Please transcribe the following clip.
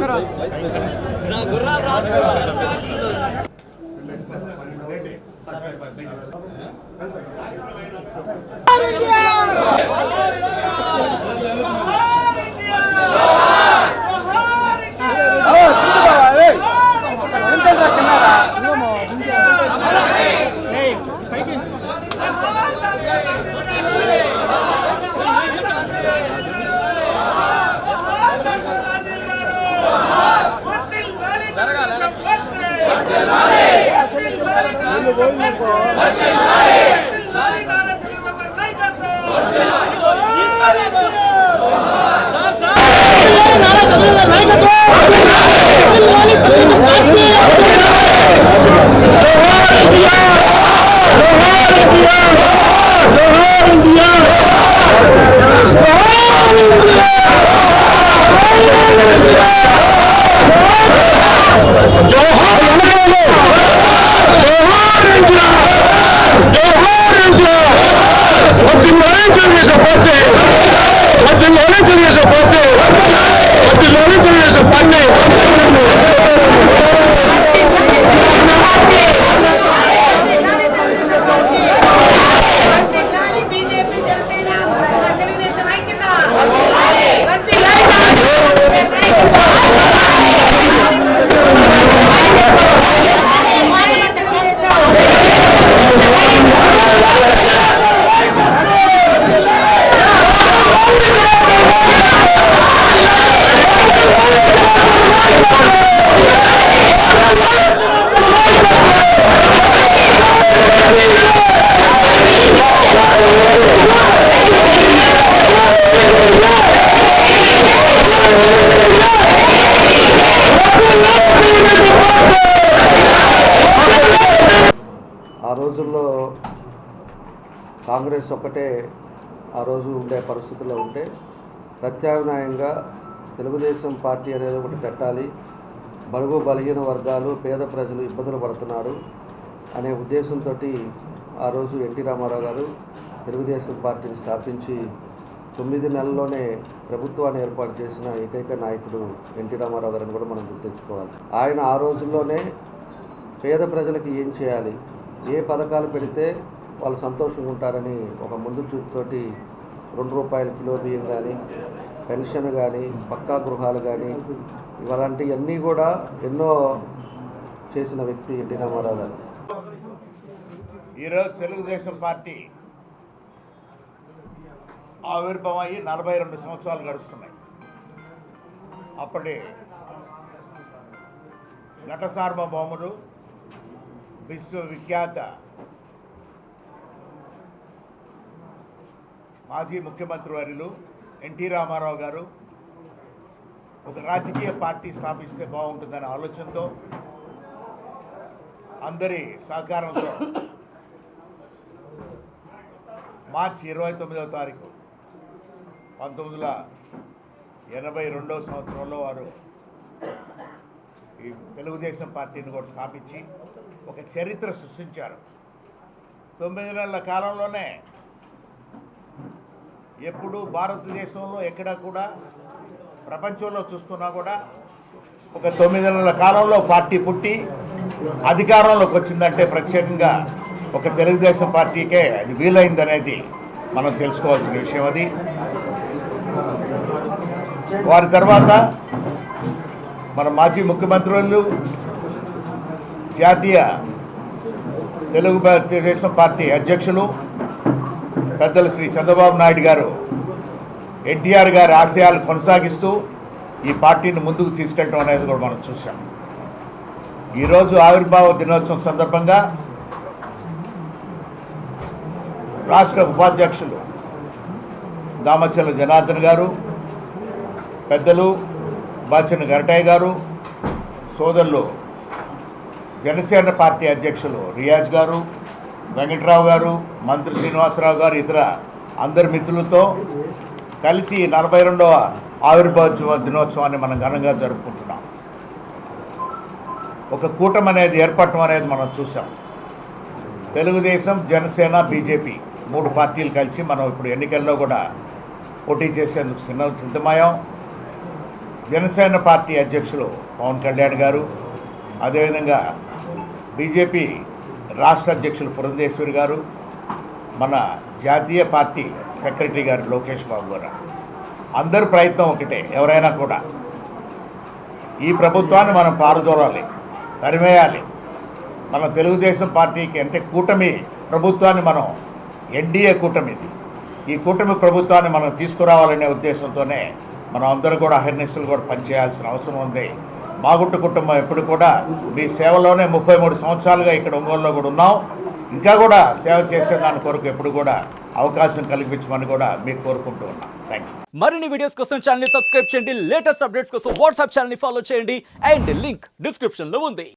ఆ రోజుల్లో కాంగ్రెస్ ఒక్కటే ఆ రోజు ఉండే పరిస్థితుల్లో ఉంటే ప్రత్యామ్నాయంగా తెలుగుదేశం పార్టీ అనేది ఒకటి పెట్టాలి, బడుగు బలహీన వర్గాలు పేద ప్రజలు ఇబ్బందులు పడుతున్నారు అనే ఉద్దేశంతో ఆ రోజు ఎన్టీ రామారావు గారు తెలుగుదేశం పార్టీని స్థాపించి 9 నెలల్లోనే ప్రభుత్వాన్ని ఏర్పాటు చేసిన ఏకైక నాయకుడు ఎన్టీ రామారావు గారిని కూడా మనం గుర్తుంచుకోవాలి. ఆయన ఆ రోజుల్లోనే పేద ప్రజలకి ఏం చేయాలి, ఏ పథకాలు పెడితే వాళ్ళు సంతోషంగా ఉంటారని ఒక ముందు చూపుతోటి ₹2 కిలో బియ్యం కానీ, పెన్షన్ కానీ, పక్కా గృహాలు కానీ ఇలాంటివన్నీ కూడా ఎన్నో చేసిన వ్యక్తి ఎన్టీ రామారావు గారు. ఈరోజు తెలుగుదేశం పార్టీ ఆవిర్భావమయ్యి 42 సంవత్సరాలు గడుస్తున్నాయి. అప్పటి నట సార్వభౌముడు విశ్వవిఖ్యాత మాజీ ముఖ్యమంత్రి వర్యులు ఎన్టీ రామారావు గారు ఒక రాజకీయ పార్టీ స్థాపిస్తే బాగుంటుందనే ఆలోచనతో అందరి సహకారంతో మార్చి 29వ తారీఖు 1982వ సంవత్సరంలో వారు ఈ తెలుగుదేశం పార్టీని కూడా స్థాపించి ఒక చరిత్ర సృష్టించారు. 9 నెలల కాలంలోనే ఎప్పుడు భారతదేశంలో ఎక్కడ కూడా ప్రపంచంలో చూసుకున్నా కూడా ఒక 9 నెలల కాలంలో పార్టీ పుట్టి అధికారంలోకి వచ్చిందంటే ప్రత్యేకంగా ఒక తెలుగుదేశం పార్టీకే అది వీలైందనేది మనం తెలుసుకోవాల్సిన విషయం. అది వారి తర్వాత మన మాజీ ముఖ్యమంత్రులు జాతీయ తెలుగుదేశం పార్టీ అధ్యక్షులు పెద్దలు శ్రీ చంద్రబాబు నాయుడు గారు ఎన్టీఆర్ గారి ఆశయాలు కొనసాగిస్తూ ఈ పార్టీని ముందుకు తీసుకెళ్ళడం అనేది కూడా మనం చూసాం. ఈరోజు ఆవిర్భావ దినోత్సవం సందర్భంగా రాష్ట్ర ఉపాధ్యక్షులు దామచర్ల జనార్దన్ గారు, పెద్దలు బాచెన్న గరటయ్య గారు, సోదరులు జనసేన పార్టీ అధ్యక్షులు రియాజ్ గారు, వెంకట్రావు గారు, మంత్రి శ్రీనివాసరావు గారు, ఇతర అందరి మిత్రులతో కలిసి 42వ ఆవిర్భావ దినోత్సవాన్ని మనం ఘనంగా జరుపుకుంటున్నాం. ఒక కూటమి అనేది ఏర్పడటం అనేది మనం చూసాం. తెలుగుదేశం, జనసేన, బీజేపీ 3 పార్టీలు కలిసి మనం ఇప్పుడు ఎన్నికల్లో కూడా పోటీ చేసేందుకు సిద్ధమయ్యాం. జనసేన పార్టీ అధ్యక్షులు పవన్ కళ్యాణ్ గారు, అదేవిధంగా బీజేపీ రాష్ట్ర అధ్యక్షులు పురంధేశ్వరి గారు, మన జాతీయ పార్టీ సెక్రటరీ గారు లోకేష్ బాబు గారు, అందరి ప్రయత్నం ఒకటే. ఎవరైనా కూడా ఈ ప్రభుత్వాన్ని మనం పారదోలాలి, తరిమేయాలి. మన తెలుగుదేశం పార్టీకి అంటే కూటమి ప్రభుత్వాన్ని మనం ఎన్డీఏ కూటమిది, ఈ కూటమి ప్రభుత్వాన్ని మనం తీసుకురావాలనే ఉద్దేశంతోనే మనం అందరూ కూడా అహర్నిశలు కూడా పనిచేయాల్సిన అవసరం ఉంది. మాగుంట కుటుంబం ఎప్పుడు కూడా మీ సేవలోనే 33 సంవత్సరాలుగా ఇక్కడ ఒంగోలులో కూడా ఉన్నాం. ఇంకా కూడా సేవ చేసే దాని కొరకు ఎప్పుడు కూడా అవకాశం కల్పించమని కూడా మీకు కోరుకుంటూ ఉన్నాం. Thank you. మరిన్ని వీడియోస్ కోసం ఛానల్ ని సబ్స్క్రైబ్ చేయండి, లేటెస్ట్ అప్డేట్స్ కోసం వాట్సాప్ ఛానల్ ని ఫాలో చేయండి అండ్ లింక్ డిస్క్రిప్షన్ లో ఉంది.